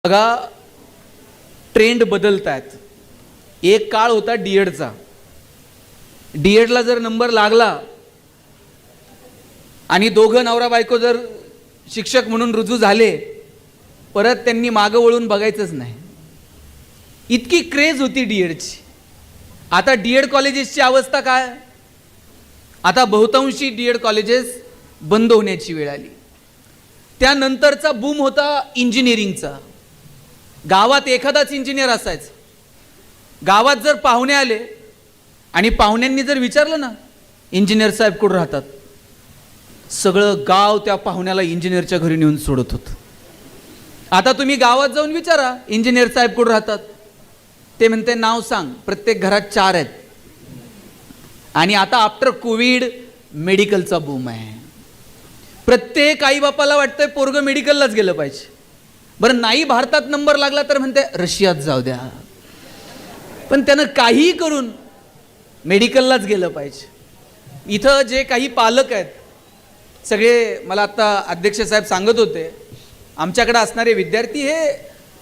बघा, ट्रेंड बदलत आहेत. एक काळ होता डीएडचा. डीएडला जर नंबर लागला आणि दोघं नवरा बायको जर शिक्षक म्हणून रुजू झाले, परत त्यांनी मागं वळून बघायचंच नाही. इतकी क्रेज होती डीएडची. आता डीएड कॉलेजेसची अवस्था काय? आता बहुतांशी डीएड कॉलेजेस बंद होण्याची वेळ आली. त्यानंतरचा बूम होता इंजिनिअरिंगचा. गावात एखादाच इंजिनियर असायचा. गावात जर पाहुणे आले आणि पाहुण्यांनी जर विचारलं ना, इंजिनियर साहेब कुठं राहतात, सगळं गाव त्या पाहुण्याला इंजिनियरच्या घरी नेऊन सोडत होतं. आता तुम्ही गावात जाऊन विचारा, इंजिनियर साहेब कुठं राहतात, ते म्हणते नाव सांग. प्रत्येक घरात 4 आहेत. आणि आता आफ्टर कोविड मेडिकलचा बूम आहे. प्रत्येक आईबापाला वाटतंय पोरगं मेडिकललाच गेलं पाहिजे. बरं, नाही भारतात नंबर लागला तर म्हणते रशियात जाऊ द्या, पण त्यानं काही करून मेडिकललाच गेलं पाहिजे. इथं जे काही पालक आहेत सगळे, मला आता अध्यक्ष साहेब सांगत होते, आमच्याकडे असणारे विद्यार्थी हे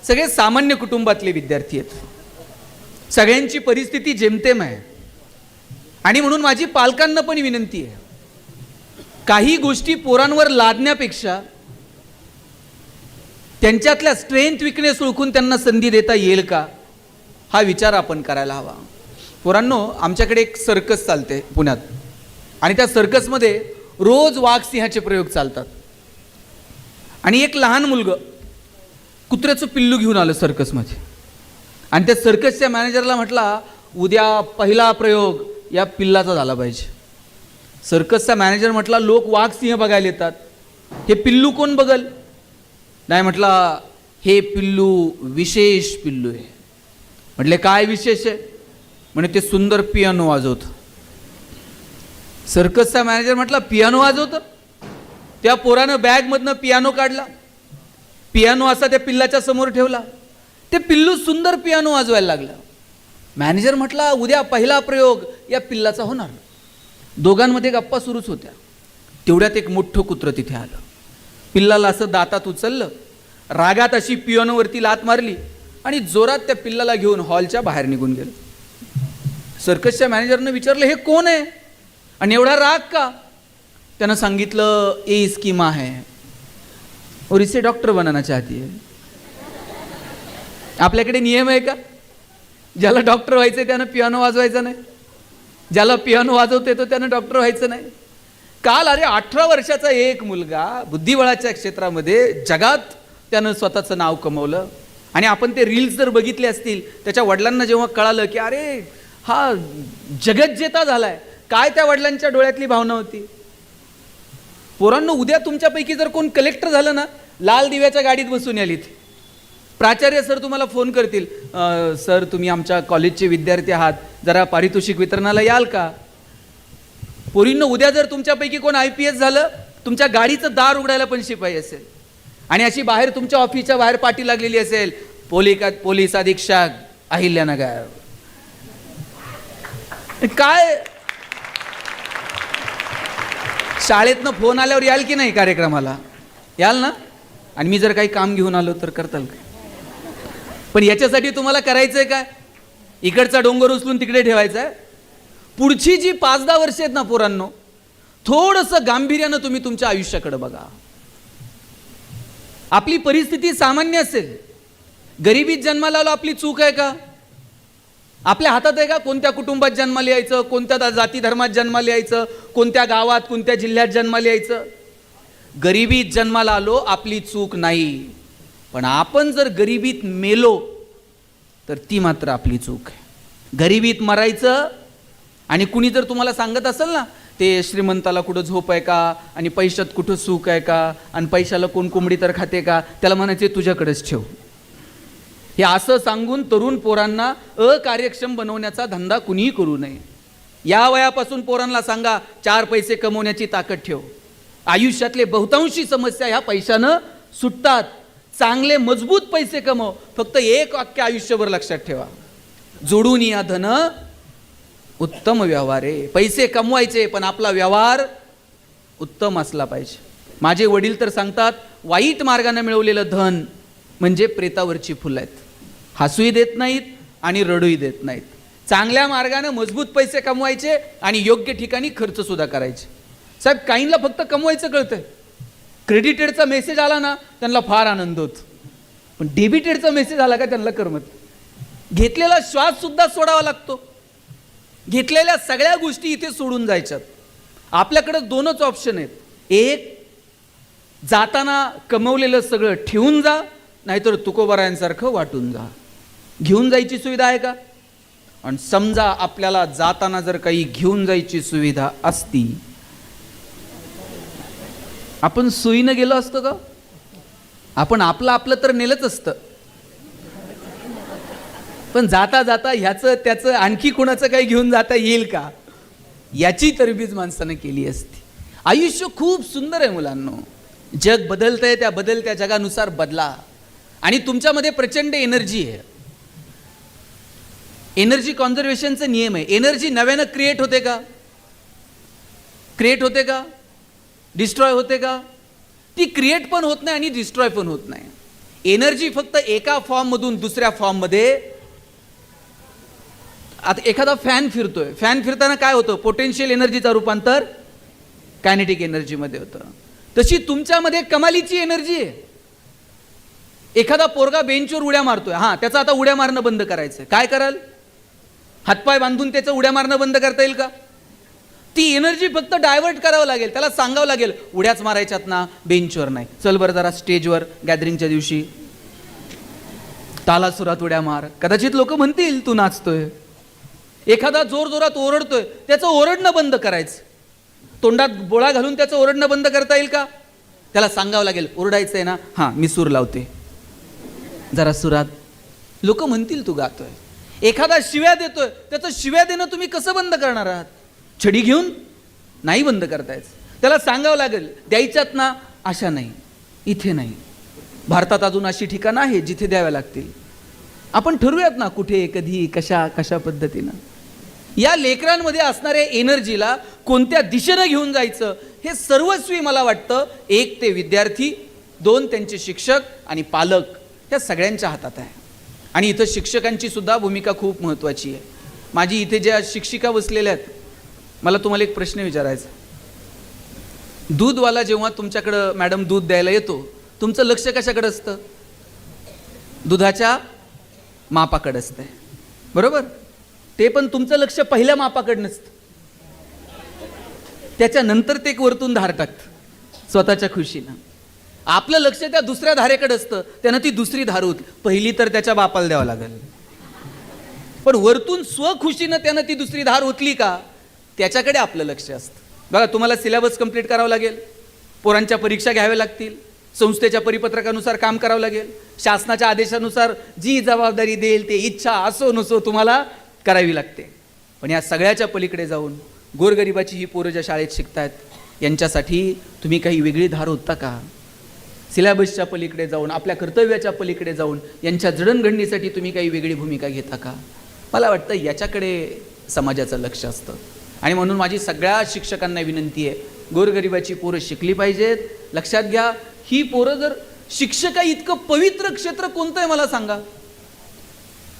सगळे सामान्य कुटुंबातले विद्यार्थी आहेत. सगळ्यांची परिस्थिती जेमतेम आहे. आणि म्हणून माझी पालकांना पण विनंती आहे, काही गोष्टी पोरांवर लादण्यापेक्षा त्यांच्यातल्या स्ट्रेंथ विकनेस ओळखून त्यांना संधी देता येईल का, हा विचार आपण करायला हवा. पोरांनो, आमच्याकडे एक सर्कस चालते पुण्यात, आणि त्या सर्कसमध्ये रोज वाघ सिंहाचे प्रयोग चालतात. आणि एक लहान मुलगा कुत्र्याचं पिल्लू घेऊन आलं सर्कसमध्ये, आणि त्या सर्कसच्या मॅनेजरला म्हटला, उद्या पहिला प्रयोग या पिल्लाचा झाला पाहिजे. सर्कसचा मॅनेजर म्हटला, लोक वाघ सिंह बघायला येतात, हे पिल्लू कोण बघल? नाही, म्हटला हे पिल्लू विशेष पिल्लू आहे. म्हटले काय विशेष आहे? म्हणजे ते सुंदर पियानो वाजवतं. सर्कसचा मॅनेजर म्हटला, पियानो वाजवतं? त्या पोरानं बॅगमधनं पियानो काढला, पियानो असा त्या पिल्लाच्या समोर ठेवला, ते पिल्लू सुंदर पियानो वाजवायला लागला. मॅनेजर म्हटला, उद्या पहिला प्रयोग या पिल्लाचा होणार. दोघांमध्ये गप्पा सुरूच होत्या. तेवढ्यात एक मोठं कुत्रं तिथे आलं. पिल्लाला असं दातात उचललं, रागात अशी पियानोवरती लात मारली आणि जोरात त्या पिल्लाला घेऊन हॉलच्या बाहेर निघून गेलं. सर्कसच्या मॅनेजरनं विचारलं, हे कोण आहे आणि एवढा राग का? त्यानं सांगितलं, ये इसकी माँ है और इसे डॉक्टर बनाना चाहती है. आपल्याकडे नियम आहे का, ज्याला डॉक्टर व्हायचं त्यानं पियानो वाजवायचा नाही, ज्याला पियानो वाजवते तो त्यानं डॉक्टर व्हायचं नाही? काल अरे 18 वर्षाचा एक मुलगा बुद्धिबळाच्या क्षेत्रामध्ये जगात त्यानं स्वतःचं नाव कमवलं. आणि आपण ते रील्स जर बघितले असतील, त्याच्या वडिलांना जेव्हा कळालं की अरे हा जगज्जेता झालाय, काय त्या वडिलांच्या डोळ्यातली भावना होती. पोरांनो, उद्या तुमच्यापैकी जर कोण कलेक्टर झालं ना, लाल दिव्याच्या गाडीत बसून याल इथे. प्राचार्य सर तुम्हाला फोन करतील, सर तुम्ही आमच्या कॉलेजचे विद्यार्थी आहात, जरा पारितोषिक वितरणाला याल का? पोरींनो, उद्या जर तुमच्यापैकी कोण IPS झालं, तुमच्या गाडीचं दार उघडायला पण शिपाई असेल, आणि अशी बाहेर तुमच्या ऑफिसच्या बाहेर पाटी लागलेली असेल, पोलीस अधीक्षक अहिल्यानगर. काय शाळेतनं फोन आल्यावर याल की नाही कार्यक्रमाला? याल ना? आणि मी जर काही काम घेऊन आलो तर करताल का? पण याच्यासाठी तुम्हाला करायचंय काय? इकडचा डोंगर उचलून तिकडे ठेवायचा आहे? पुढची जी 5-10 वर्ष आहेत ना पोरांनो, थोडंसं गांभीर्यानं तुम्ही तुमच्या आयुष्याकडे बघा. आपली परिस्थिती सामान्य असेल, गरिबीत जन्माला आलो, आपली चूक आहे का? आपल्या हातात आहे का कोणत्या कुटुंबात जन्माला यायचं, कोणत्या जाती धर्मात जन्माला यायचं, कोणत्या गावात कोणत्या जिल्ह्यात जन्माला यायचं? गरिबीत जन्माला आलो, आपली चूक नाही. पण आपण जर गरिबीत मेलो तर ती मात्र आपली चूक आहे. गरिबीत मरायचं. आणि कुणी जर तुम्हाला सांगत असेल ना, ते श्रीमंताला कुठं झोप आहे का, आणि पैशात कुठं सुख आहे का, आणि पैशाला कोण कोंबडी तर खाते का, त्याला म्हणायचे तुझ्याकडेच ठेव. हे असं सांगून तरुण पोरांना अकार्यक्षम बनवण्याचा धंदा कुणीही करू नये. या वयापासून पोरांना सांगा, 4 पैसे कमवण्याची ताकद ठेव. आयुष्यातले बहुतांशी समस्या ह्या पैशानं सुटतात. चांगले मजबूत पैसे कमव. फक्त एक वाक्य आयुष्यभर लक्षात ठेवा, जोडून या धन उत्तम व्यवहार आहे. पैसे कमवायचे, पण आपला व्यवहार उत्तम असला पाहिजे. माझे वडील तर सांगतात, वाईट मार्गाने मिळवलेलं धन म्हणजे प्रेतावरची फुलं आहेत. हसूही देत नाहीत आणि रडूही देत नाहीत. चांगल्या मार्गाने मजबूत पैसे कमवायचे आणि योग्य ठिकाणी खर्च सुद्धा करायचे. साहेब, काहींना फक्त कमवायचं कळतंय. क्रेडिटेडचा मेसेज आला ना त्यांना फार आनंद होतो, पण डेबिटेडचा मेसेज आला का त्यांना करमत. घेतलेला श्वास सुद्धा सोडावा लागतो. घेतलेल्या सगळ्या गोष्टी इथे सोडून जायच्यात. आपल्याकडे दोनच ऑप्शन आहेत. एक, जाताना कमवलेलं सगळं ठेवून जा, नाहीतर तुकोबारायांसारखं वाटून जा. घेऊन जायची सुविधा आहे का? आणि समजा आपल्याला जाताना जर काही घेऊन जायची सुविधा असती, आपण सोयीनं गेलो असतो का? आपण आपलं तर नेलंच असतं, पण जाता जाता ह्याचं त्याचं आणखी कोणाचं काही घेऊन जाता येईल का याची तरबीज माणसानं केली असती. आयुष्य खूप सुंदर आहे मुलांनो. जग बदलतंय, त्या बदलत्या जगानुसार बदला. आणि तुमच्यामध्ये प्रचंड एनर्जी आहे. एनर्जी कॉन्झर्वेशनचा नियम आहे. एनर्जी नव्यानं क्रिएट होते का? क्रिएट होते का? डिस्ट्रॉय होते का? ती क्रिएट पण होत नाही आणि डिस्ट्रॉय पण होत नाही. एनर्जी फक्त एका फॉर्ममधून दुसऱ्या फॉर्ममध्ये. आता एखादा फॅन फिरतोय, फॅन फिरताना काय होतं? पोटेन्शियल एनर्जीचं रूपांतर कायनेटिक एनर्जीमध्ये होतं. तशी तुमच्यामध्ये कमालीची एनर्जी आहे. एखादा पोरगा बेंचवर उड्या मारतोय, हां, त्याचं आता उड्या मारणं बंद करायचं. काय कराल? हातपाय बांधून त्याचं उड्या मारणं बंद करता येईल का? ती एनर्जी फक्त डायव्हर्ट करावं लागेल. त्याला सांगावं लागेल, उड्याच मारायच्यात ना, बेंचवर नाही, चल बरं जरा स्टेजवर गॅदरिंगच्या दिवशी तालासुरात उड्या मार. कदाचित लोक म्हणतील तू नाचतोय. एखादा जोर जोरात ओरडतोय, त्याचं ओरडणं बंद करायचं. तोंडात बोळा घालून त्याचं ओरडणं बंद करता येईल का? त्याला सांगावं लागेल, ओरडायचंय ना, हां मी सूर लावते जरा सुरात. लोक म्हणतील तू गातोय. एखादा शिव्या देतोय, त्याचं शिव्या देणं तुम्ही कसं बंद करणार आहात? छडी घेऊन नाही बंद करतायचं. त्याला सांगावं लागेल, द्यायच्यात ना, अशा नाही, इथे नाही. भारतात अजून अशी ठिकाणं आहेत जिथे द्याव्या लागतील. आपण ठरवूयात ना कुठे, कधी, कशा पद्धतीनं. या लेकरांमध्ये असणाऱ्या एनर्जीला कोणत्या दिशेनं घेऊन जायचं हे सर्वस्वी मला वाटतं एक ते विद्यार्थी, दोन त्यांचे शिक्षक आणि पालक, या सगळ्यांच्या हातात आहे. आणि इथं शिक्षकांची सुद्धा भूमिका खूप महत्त्वाची आहे. माझी इथे ज्या शिक्षिका बसलेल्या आहेत, मला तुम्हाला एक प्रश्न विचारायचा. दूधवाला जेव्हा तुमच्याकडं मॅडम दूध द्यायला येतो, तुमचं लक्ष कशाकडे असतं? दुधाच्या मापाकडे असतंय, बरोबर? ते पण तुमचं लक्ष पहिल्या मापाकडे नसतं. त्याच्यानंतर ते वरतून धार टाकतं स्वतःच्या खुशीनं. आपलं लक्ष त्या दुसऱ्या धारेकडे असतं, त्यानं ती दुसरी धार होती. पहिली तर त्याच्या बापाला द्यावं लागेल, पण वरतून स्वखुशीनं त्यानं ती दुसरी धार ओतली का, त्याच्याकडे आपलं लक्ष असतं. बघा, तुम्हाला सिलेबस कंप्लीट करावं लागेल, पोरांच्या परीक्षा घ्याव्या लागतील, संस्थेच्या परिपत्रकानुसार काम करावं लागेल, शासनाच्या आदेशानुसार जी जबाबदारी देईल ते इच्छा असो नसो तुम्हाला करावी लागते. पण या सगळ्याच्या पलीकडे जाऊन गोरगरिबाची ही पोरं ज्या शाळेत शिकतायत, यांच्यासाठी तुम्ही काही वेगळी धार होता का? सिलेबसच्या पलीकडे जाऊन, आपल्या कर्तव्याच्या पलीकडे जाऊन यांच्या जडणघडणीसाठी तुम्ही काही वेगळी भूमिका घेता का? मला वाटतं याच्याकडे समाजाचं लक्ष असतं. आणि म्हणून माझी सगळ्या शिक्षकांना विनंती आहे, गोरगरिबाची पोरं शिकली पाहिजेत. लक्षात घ्या, ही पोरं जर शिक्षका इतकं पवित्र क्षेत्र कोणतं आहे मला सांगा.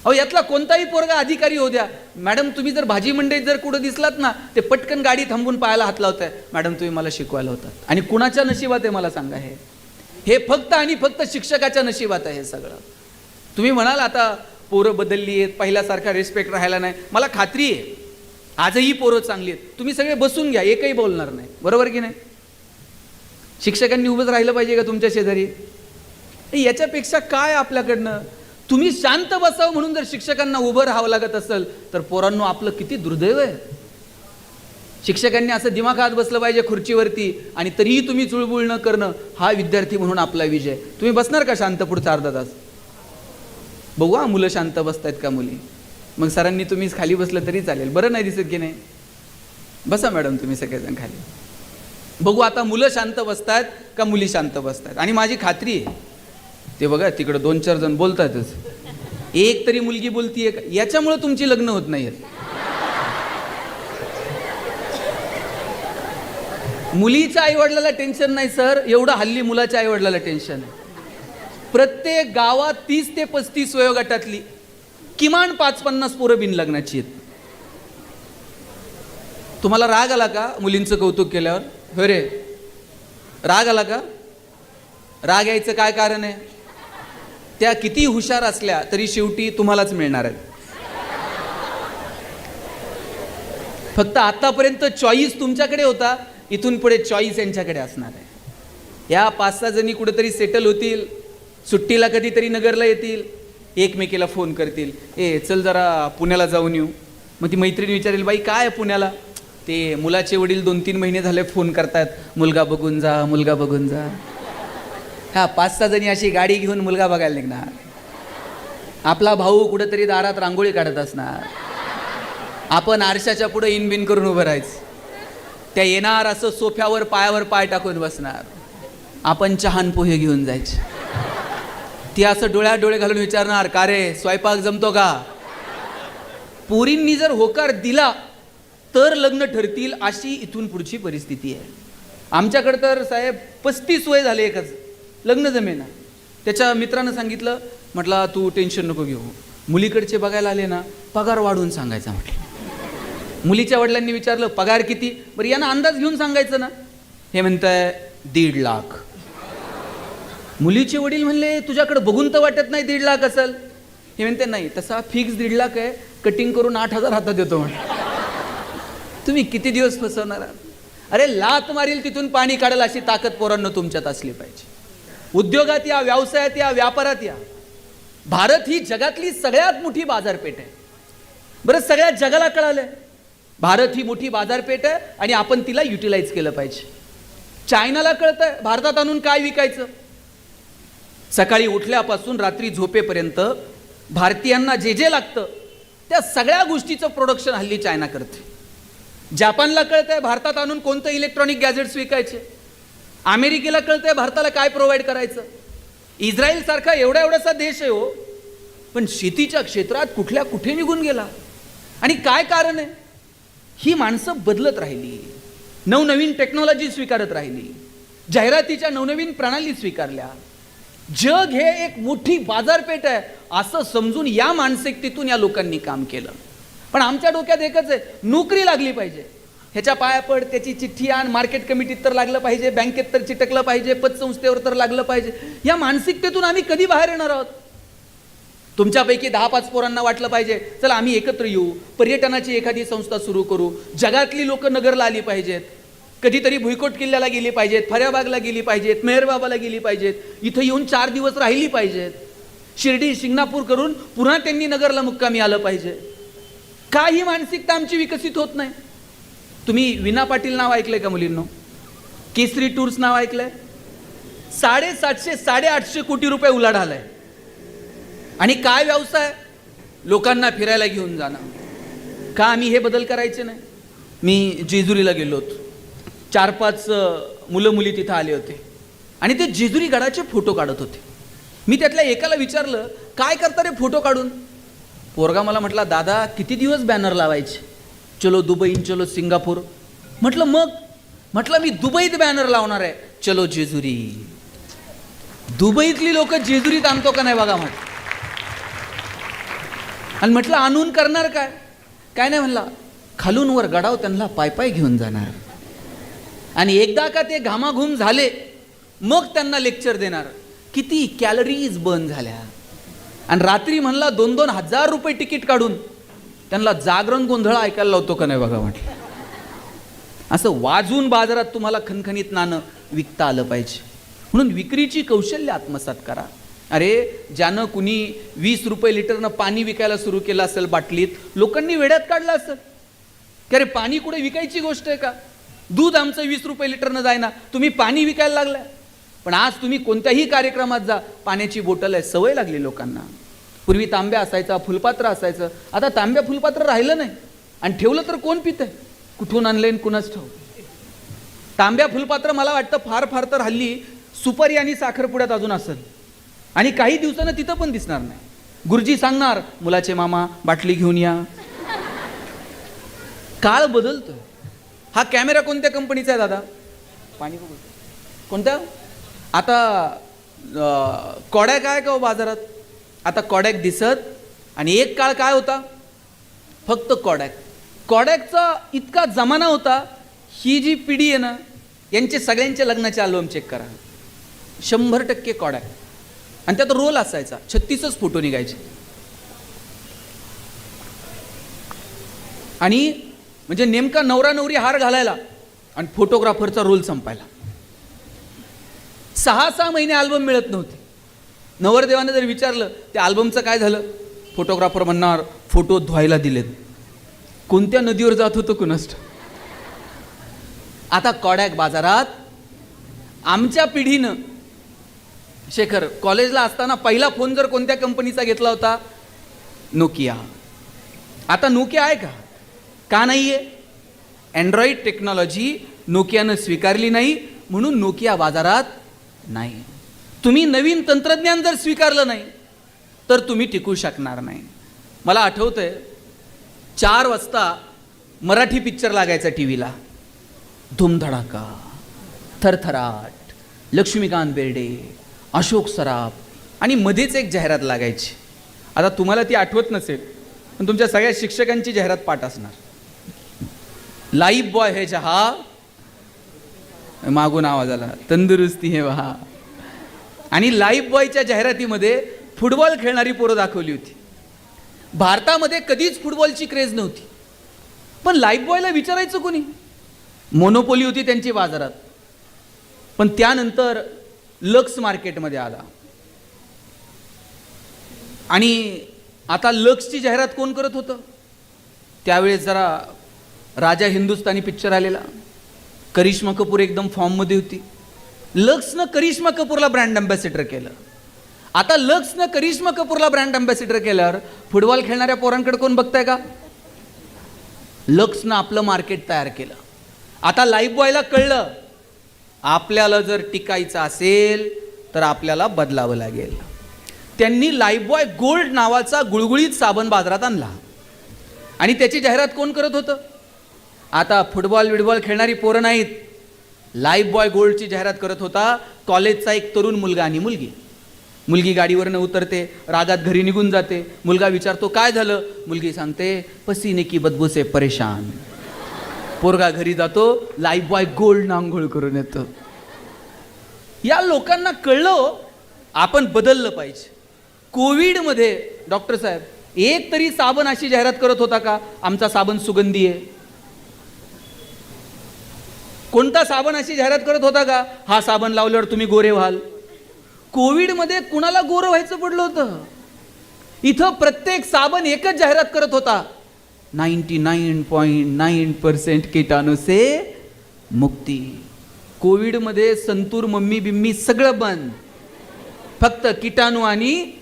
अहो, यातला कोणताही पोरगा अधिकारी होऊ द्या. मॅडम, तुम्ही जर भाजी मंडईत जर कुठं दिसलात ना, ते पटकन गाडी थांबून पायाला हात लावताय, मॅडम तुम्ही मला शिकवायला होतात. आणि कुणाच्या नशिबात आहे मला सांगा? हे फक्त आणि फक्त शिक्षकाच्या नशिबात आहे हे सगळं. तुम्ही म्हणाल आता पोरं बदलली आहेत, पहिल्यासारखा रिस्पेक्ट राहायला नाही. मला खात्री आहे आजही पोरं चांगली आहेत. तुम्ही सगळे बसून घ्या, एकही बोलणार नाही, बरोबर की नाही? शिक्षकांनी उभंच राहिलं पाहिजे का तुमच्या शेजारी? याच्यापेक्षा काय आपल्याकडनं? तुम्ही शांत बसावं म्हणून जर शिक्षकांना उभं राहावं लागत असेल तर पोरांनो, आपलं किती दुर्दैव आहे. शिक्षकांनी असं दिमाखात बसलं पाहिजे खुर्चीवरती, आणि तरीही तुम्ही चुळबुळ न करणं हा विद्यार्थी म्हणून आपला विजय. तुम्ही बसणार का शांत पुढचा अर्धा तास? बघू हा, मुलं शांत बसतायत का मुली? मग सरांनी तुम्ही खाली बसलं तरी चालेल. बरं नाही दिसत की नाही? बसा मॅडम तुम्ही सगळेजण खाली. बघू आता मुलं शांत बसतायत का मुली शांत बसतायत. आणि माझी खात्री आहे, ते बघा तिकडं 2-4 जण बोलतायतच, एक तरी मुलगी बोलतीये का? याच्यामुळे तुमची लग्न होत नाहीत. मुलीच्या आईवडिलाला टेन्शन नाही सर, एवढं हल्ली मुलाच्या आईवडिलाला टेन्शन आहे. प्रत्येक गावात 30 ते 35 वयोगटातली किमान 5-50 पोरं बिन लग्नाची आहेत. तुम्हाला राग आला का मुलींचं कौतुक केल्यावर? हो रे, राग आला का? राग यायचं काय कारण आहे? त्या किती हुशार असल्या तरी शेवटी तुम्हालाच मिळणार आहेत. फक्त आतापर्यंत चॉईस तुमच्याकडे होता, इथून पुढे चॉईस यांच्याकडे असणार आहे. या 5-6 जणी कुठेतरी सेटल होतील, सुट्टीला कधीतरी नगरला येतील, एकमेकीला फोन करतील, ए चल जरा पुण्याला जाऊन येऊ. मग ती मैत्रिणी विचारेल, बाई काय पुण्याला? ते मुलाचे वडील 2-3 महिने झाले फोन करतात, मुलगा बघून जा, मुलगा बघून जा. हा 5-6 जणी अशी गाडी घेऊन मुलगा बघायला निघणार. आपला भाऊ कुठेतरी दारात रांगोळी काढत असणार, आपण आरशाच्या पुढे इनबिन करून उभं राहायचं. त्या येणार असं सोफ्यावर पायावर पाय टाकून बसणार, आपण चहान पोहे घेऊन जायचे. ती असं डोळ्यात डोळे घालून विचारणार, का रे स्वयंपाक जमतो का? पोरींनी जर होकार दिला तर लग्न ठरतील, अशी इथून पुढची परिस्थिती आहे. आमच्याकडे तर साहेब 35 वय झाले, एकच लग्न जमेना. त्याच्या मित्रानं सांगितलं, म्हटलं तू टेन्शन नको घेऊ, मुलीकडचे बघायला आले ना पगार वाढवून सांगायचा म्हटलं. मुलीच्या वडिलांनी विचारलं पगार किती? बरं यांना अंदाज घेऊन सांगायचं ना. हे म्हणताय 1.5 लाख. मुलीचे वडील म्हणले तुझ्याकडे बघून तर वाटत नाही 1.5 लाख असेल. हे म्हणते नाही, तसा फिक्स 1.5 लाख आहे, कटिंग करून 8,000 हातात येतो म्हणे. तुम्ही किती दिवस फसवणार आहात? अरे लात मारील तिथून पाणी काढेल अशी ताकद पोरांना तुमच्यात असली पाहिजे. उद्योगात या, व्यवसायात या, व्यापारात या. भारत ही जगातली सगळ्यात मोठी बाजारपेठ आहे. बरं, सगळ्या जगाला कळालंय भारत ही मोठी बाजारपेठ आहे आणि आपण तिला युटिलाइज केलं पाहिजे. चायनाला कळतंय भारतात आणून काय विकायचं. सकाळी उठल्यापासून रात्री झोपेपर्यंत भारतीयांना जे जे लागतं त्या सगळ्या गोष्टीचं प्रोडक्शन हल्ली चायना करते. जपानला कळतंय भारतात आणून कोणतं इलेक्ट्रॉनिक गॅजेट्स विकायचे. अमेरिकेला कळतंय भारताला काय प्रोव्हाइड करायचं. इस्रायल सारखा एवढासा देश आहे हो, पण शेतीच्या क्षेत्रात कुठल्या कुठे निघून गेला. आणि काय कारण आहे? ही माणसं बदलत राहिली, नवनवीन टेक्नॉलॉजी स्वीकारत राहिली, जाहिरातीच्या नवनवीन प्रणाली स्वीकारल्या. जग हे एक मोठी बाजारपेठ आहे असं समजून या मानसिकतेतून या लोकांनी काम केलं. पण आमच्या डोक्यात एकच आहे, नोकरी लागली पाहिजे. ह्याच्या पाया पड, त्याची चिठ्ठी आण, मार्केट कमिटीत तर लागलं पाहिजे, बँकेत तर चिटकलं पाहिजे, पतसंस्थेवर तर लागलं पाहिजे. या मानसिकतेतून आम्ही कधी बाहेर येणार आहोत? तुमच्यापैकी 10-5 पोरांना वाटलं पाहिजे चला आम्ही एकत्र येऊ, पर्यटनाची एखादी संस्था सुरू करू, जगातली लोक नगरला आली पाहिजेत, कधीतरी भुईकोट किल्ल्याला गेली पाहिजेत, फर्याबागला गेली पाहिजेत, मेहरबाबाला गेली पाहिजेत, इथं येऊन 4 दिवस राहिली पाहिजेत, शिर्डी शिंगणापूर करून पुन्हा त्यांनी नगरला मुक्कामी आलं पाहिजे. काही मानसिकता आमची विकसित होत नाही. तुम्ही विना पाटील नाव ऐकलंय का मुलींनो? केसरी टूर्स नाव ऐकलंय? 750-850 कोटी रुपये उलाढालाय. आणि काय व्यवसाय? लोकांना फिरायला घेऊन जाणं. का आम्ही हे बदल करायचे नाही? मी जेजुरीला गेलो होतो, 4-5 मुलं मुली तिथं आले होते आणि ते जेजुरी गडाचे फोटो काढत होते. मी त्यातल्या एकाला विचारलं काय करता रे फोटो काढून? पोरगा मला म्हटला दादा किती दिवस बॅनर लावायचे, चलो दुबई, चलो सिंगापूर. म्हटलं मग? म्हटलं मी दुबईत बॅनर लावणार आहे, चलो जेजुरी. दुबईतली लोक जेजुरीत आणतो का नाही बघा म्हटलं. आणि म्हटलं आणून करणार काय? काय नाही म्हणला, खालून वर गडाव त्यांना पायपाय घेऊन जाणार आणि एकदा का ते घामाघूम झाले मग त्यांना लेक्चर देणार किती कॅलरीज बर्न झाल्या. आणि रात्री म्हणला 2-2 हजार रुपये तिकीट काढून त्यांना जागरण गोंधळ ऐकायला लावतो का नाही बघा म्हटलं. असं वाजून बाजारात तुम्हाला खणखणीत नाणं विकता आलं पाहिजे. म्हणून विक्रीची कौशल्य आत्मसात करा. अरे ज्यानं कुणी 20 रुपये लिटरनं पाणी विकायला सुरू केलं असेल बाटलीत, लोकांनी वेड्यात काढलं असेल की अरे पाणी कुठे विकायची गोष्ट आहे का? दूध आमचं 20 रुपये लिटरनं जायना, तुम्ही पाणी विकायला लागलाय. पण आज तुम्ही कोणत्याही कार्यक्रमात जा, पाण्याची बॉटल आहे, सवय लागली लोकांना. पूर्वी तांब्या असायचा, फुलपात्र असायचं, आता तांब्या फुलपात्र राहिलं नाही. आणि ठेवलं तर कोण पितंय? कुठून आणलंय कुणाच ठाऊ. तांब्या फुलपात्र मला वाटतं फार फार तर हल्ली सुपारी आणि साखरपुड्यात अजून असेल आणि काही दिवसानं तिथं पण दिसणार नाही. गुरुजी सांगणार मुलाचे मामा बाटली घेऊन या. काळ बदलतोय. हा कॅमेरा कोणत्या कंपनीचा आहे दादा? पाणी बघू कोणत्या? आता कॉडॅक आहे का हो बाजारात? आता कॉडॅक दिसत, आणि एक काळ काय होता, फक्त कॉडॅकचा इतका जमाना होता. ही जी पिढी आहे ना, यांचे सगळ्यांचे लग्नाचे अल्बम चेक करा, 100% कॉडॅक. आणि त्यात रोल असायचा, 36च फोटो निघायचे. आणि म्हणजे नेमका नवरा नवरी हार घालायला आणि फोटोग्राफरचा रोल संपायला 6-6 महिने अल्बम मिळत नव्हते. नवरदेवानं जर विचारलं ते अल्बमचं काय झालं, फोटोग्राफर म्हणणार फोटो धुवायला दिलेत. कोणत्या नदीवर जात होतं कुणास ठाऊक. आता कॉडॅक बाजारात. आमच्या पिढीनं, शेखर, कॉलेजला असताना पहिला फोन जर कोणत्या कंपनीचा घेतला होता, नोकिया. आता नोकिया आहे का? का नाही आहे? अँड्रॉइड टेक्नॉलॉजी नोकियानं स्वीकारली नाही, म्हणून नोकिया बाजारात नाही. तुम्ही नवीन तंत्रज्ञान जर स्वीकारलं नाही तर तुम्ही टिकू शकणार नाही. मला आठवतंय 4 वाजता मराठी पिक्चर लागायचा टी व्हीला. धूमधडाका, थरथराट, लक्ष्मीकांत बेर्डे, अशोक सराफ, आणि मध्येच एक जाहिरात लागायची. आता तुम्हाला ती आठवत नसेल, पण तुमच्या सगळ्या शिक्षकांची जाहिरात पाठ असणार. लाईफ बॉय है जहा, मागून आवाज आला, तंदुरुस्ती है वहा. आणि लाईफ बॉयच्या जाहिरातीमध्ये फुटबॉल खेळणारी पोरं दाखवली होती. भारतामध्ये कधीच फुटबॉलची क्रेज नव्हती, पण लाईफ बॉयला विचारायचं कोणी? मोनोपोली होती त्यांची बाजारात. पण त्यानंतर लक्स मार्केटमध्ये आला, आणि आता लक्सची जाहिरात कोण करत होतं? त्यावेळेस जरा राजा हिंदुस्तानी पिक्चर आलेला, करिश्मा कपूर एकदम फॉर्ममध्ये होती. लक्सनं करिश्मा कपूरला ब्रँड अँबॅसिडर केलं. आता लक्सनं करिश्मा कपूरला ब्रँड अँबॅसिडर केल्यावर फुटबॉल खेळणाऱ्या पोरांकडे कोण बघताय का? लक्सनं आपलं मार्केट तयार केलं. आता लाईफ बॉयला कळलं, आपल्याला जर टिकायचं असेल तर आपल्याला बदलावं लागेल. त्यांनी लाईफ बॉय गोल्ड नावाचा गुळगुळीत साबण बाजारात आणला, आणि त्याची जाहिरात कोण करत होतं? आता फुटबॉल खेळणारी पोरं नाहीत, लाईफ बॉय गोल्डची जाहिरात करत होता कॉलेजचा एक तरुण मुलगा आणि मुलगी. मुलगी गाडीवरनं उतरते, रागात घरी निघून जाते. मुलगा विचारतो काय झालं? मुलगी सांगते पसीने की बदबू से परेशान. पोरगा घरी जातो, लाईफ बॉय गोल्ड आंघोळ करून येतो. या लोकांना कळलं आपण बदललं पाहिजे. कोविडमध्ये डॉक्टर साहेब, एक तरी साबण अशी जाहिरात करत होता का आमचा साबण सुगंधी आहे? कोणता साबण अशी जाहिरात करत होता का हा साबण लावल्यावर तुम्ही गोरे व्हाल? कोविडमध्ये कुणाला गोरं व्हायचं पडलं होतं? इथं प्रत्येक साबण एकच जाहिरात करत होता, 99.9% कीटाणू से मुक्ती. कोविडमध्ये संतूर, मम्मी बिम्मी सगळं बंद, फक्त कीटाणू आणि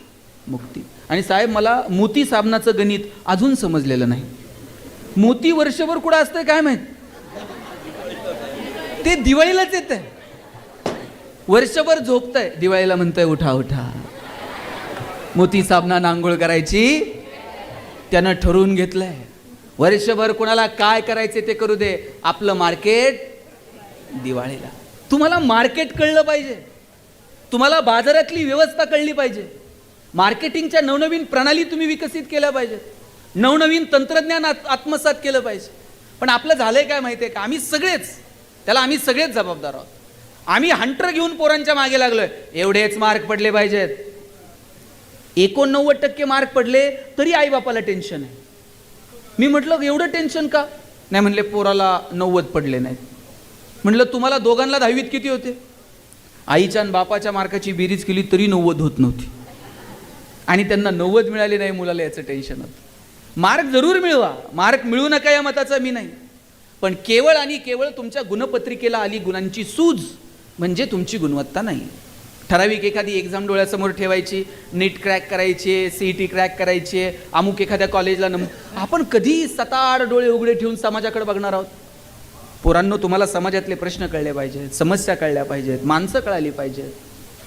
मुक्ती. आणि साहेब, मला मोती साबणाचं गणित अजून समजलेलं नाही. मोती वर्षभर कुठं असतंय काय माहित? ते दिवाळीलाच येत आहे. वर्षभर झोपतंय, दिवाळीला म्हणतंय उठा उठा. मोती साबणानं आंघोळ करायची त्यानं ठरवून घेतलंय. वर्षभर कोणाला काय करायचे ते करू दे, आपलं मार्केट दिवाळीला. तुम्हाला मार्केट कळलं पाहिजे, तुम्हाला बाजारातली व्यवस्था कळली पाहिजे, मार्केटिंगच्या नवनवीन प्रणाली तुम्ही विकसित केल्या पाहिजेत, नवनवीन तंत्रज्ञान आत्मसात केलं पाहिजे. पण आपलं झालंय काय माहिती आहे का? आम्ही सगळेच जबाबदार आहोत. आम्ही हंटर घेऊन पोरांच्या मागे लागलोय. एवढेच मार्क पडले पाहिजेत. 89% मार्क पडले तरी आई बापाला टेन्शन आहे. मी म्हटलं एवढं टेन्शन का? नाही म्हणले पोराला 90 पडले नाहीत. म्हटलं तुम्हाला दोघांना 10वीत किती होते? आईच्या आणि बापाच्या मार्काची बेरीज केली तरी 90 होत नव्हती, आणि त्यांना 90 मिळाले नाही मुलाला, याचं टेन्शन होतं. मार्क जरूर मिळवा, मार्क मिळू नका या मताचा मी नाही, पण केवळ आणि केवळ तुमच्या गुणपत्रिकेला आली गुणांची सूज म्हणजे तुमची गुणवत्ता नाही. ठराविक एखादी एक्झाम डोळ्यासमोर ठेवायची, नीट क्रॅक करायची, CET क्रॅक करायची, अमुक एखाद्या कॉलेजला आपण कधी 7-8 डोळे उघडे ठेवून समाजाकडे बघणार आहोत? पोरांनो, तुम्हाला समाजातले प्रश्न कळले पाहिजेत, समस्या कळल्या पाहिजेत, माणसं कळाली पाहिजेत,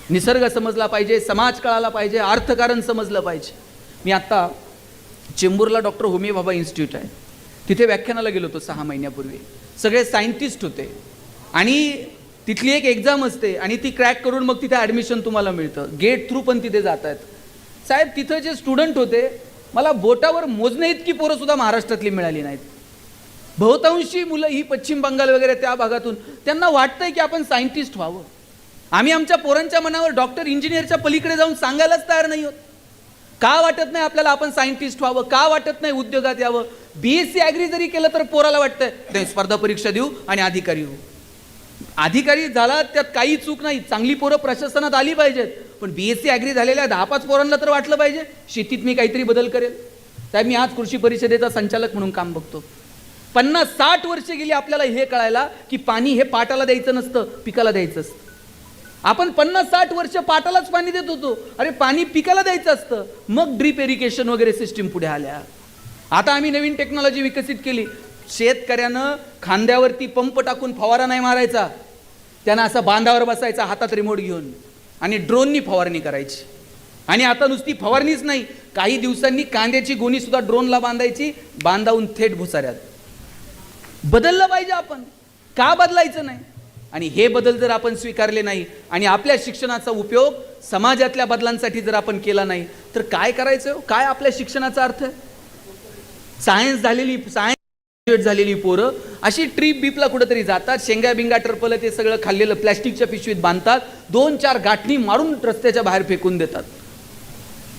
निसर्ग समजला पाहिजे, समाज कळाला पाहिजे, अर्थकारण समजलं पाहिजे. मी आत्ता चेंबूरला डॉक्टर होमी भाभा इन्स्टिट्यूट आहे, तिथे व्याख्यानाला गेलो होतो 6 महिन्यापूर्वी. सगळे सायंटिस्ट होते, आणि तिथली एक एक्झाम असते आणि ती क्रॅक करून मग तिथे ॲडमिशन तुम्हाला मिळतं. गेट थ्रू पण तिथे जात आहेत. साहेब तिथं जे स्टुडंट होते, मला बोटावर मोजणे इतकी पोरं सुद्धा महाराष्ट्रातली मिळाली नाहीत. बहुतांशी मुलं ही पश्चिम बंगाल वगैरे त्या भागातून, त्यांना वाटतंय की आपण सायंटिस्ट व्हावं. आम्ही आमच्या पोरांच्या मनावर डॉक्टर इंजिनियरच्या पलीकडे जाऊन सांगायलाच तयार नाही होत. का वाटत नाही आपल्याला आपण सायंटिस्ट व्हावं? का वाटत नाही उद्योगात यावं? BSc ॲग्री जरी केलं तर पोराला वाटतंय नाही स्पर्धा परीक्षा देऊ आणि अधिकारी होऊ. अधिकारी झाला त्यात काही चूक नाही, चांगली पोरं प्रशासनात आली पाहिजेत. पण BSc ॲग्री झालेल्या 10-5 पोरांना तर वाटलं पाहिजे शेतीत मी काहीतरी बदल करेल. साहेब मी आज कृषी परिषदेचा संचालक म्हणून काम बघतो. 50-60 वर्ष गेली आपल्याला हे कळायला की पाणी हे पाटाला द्यायचं नसतं, पिकाला द्यायचं असतं. आपण 50-60 वर्ष पाटालाच पाणी देत होतो. अरे पाणी पिकाला द्यायचं असतं. मग ड्रीप इरिगेशन वगैरे सिस्टीम पुढे आल्या. आता आम्ही नवीन टेक्नॉलॉजी विकसित केली. शेतकऱ्यानं खांद्यावरती पंप टाकून फवारा नाही मारायचा, त्यानं असा बांधावर बसायचा हातात रिमोट घेऊन आणि ड्रोननी फवारणी करायची. आणि आता नुसती फवारणीच नाही, काही दिवसांनी कांद्याची गोणी सुद्धा ड्रोनला बांधायची, बांधावून थेट भुसाऱ्यात. बदललं पाहिजे आपण, का बदलायचं नाही? आणि हे बदल जर आपण स्वीकारले नाही आणि आपल्या शिक्षणाचा उपयोग समाजातल्या बदलांसाठी जर आपण केला नाही तर काय करायचं? काय आपल्या शिक्षणाचा अर्थ आहे? सायन्स झालेली पोरं अशी ट्रीप बीपला कुठेतरी जातात, शेंगा बिंगा टरपलं ते सगळं खाल्लेलं प्लॅस्टिकच्या पिशवीत बांधतात, 2-4 गाठणी मारून रस्त्याच्या बाहेर फेकून देतात.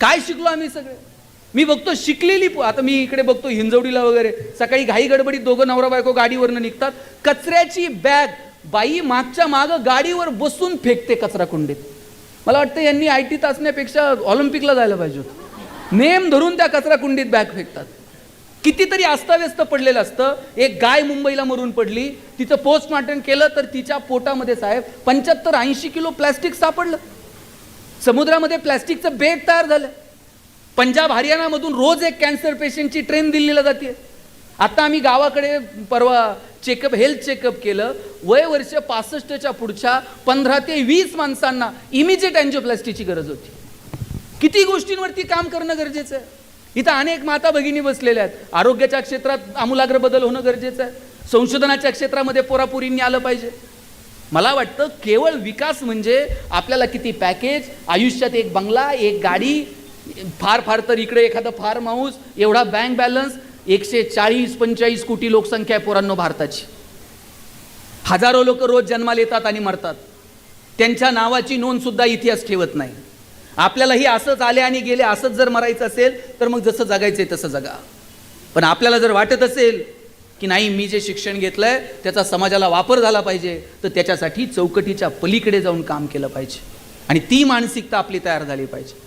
काय शिकलो आम्ही सगळे? मी बघतो शिकलेली, आता मी इकडे बघतो हिंजवडीला वगैरे सकाळी घाई गडबडीत दोघं नवरा बायको गाडीवरनं निघतात, कचऱ्याची बॅग बाई मागच्या मागं गाडीवर बसून फेकते कचरा कुंडीत. मला वाटतं यांनी ITत असण्यापेक्षा ऑलिम्पिकला जायला पाहिजे होतं. नेम धरून त्या कचरा कुंडीत बॅग फेकतात. कितीतरी अस्ताव्यस्त पडलेलं असतं. एक गाय मुंबईला मरून पडली, तिचं पोस्टमॉर्टम केलं तर तिच्या पोटामध्ये साहेब 75-80 किलो प्लॅस्टिक सापडलं. समुद्रामध्ये प्लॅस्टिकचं बेड तयार झालं. पंजाब हरियाणामधून रोज एक कॅन्सर पेशंटची ट्रेन दिल्लीला जाते. आता आम्ही गावाकडे परवा हेल्थ चेकअप केलं. वय वर्ष 65च्या पुढच्या 15 ते 20 माणसांना इमिजिएट अँजिओप्लास्टीची गरज होती. किती गोष्टींवरती काम करणं गरजेचं आहे. इथं अनेक माता भगिनी बसलेल्या आहेत. आरोग्याच्या क्षेत्रात आमूलाग्र बदल होणं गरजेचं आहे. संशोधनाच्या क्षेत्रामध्ये पोरापोरींनी आलं पाहिजे. मला वाटतं केवळ विकास म्हणजे आपल्याला किती पॅकेज, आयुष्यात एक बंगला, एक गाडी, फार तर इकडे एखादं फार्म हाऊस, एवढा बँक बॅलन्स. 140-45 कोटी लोकसंख्या आहे पोरांनो भारताची. हजारो लोक रोज जन्माला येतात आणि मरतात. त्यांच्या नावाची नोंद सुद्धा इतिहास ठेवत नाही. आपल्यालाही असंच आले आणि गेले, असंच जर मरायचं असेल तर मग जसं जगायचंय तसं जगा. पण आपल्याला जर वाटत असेल की नाही मी जे शिक्षण घेतलंय त्याचा समाजाला वापर झाला पाहिजे, तर त्याच्यासाठी चौकटीच्या पलीकडे जाऊन काम केलं पाहिजे आणि ती मानसिकता आपली तयार झाली पाहिजे.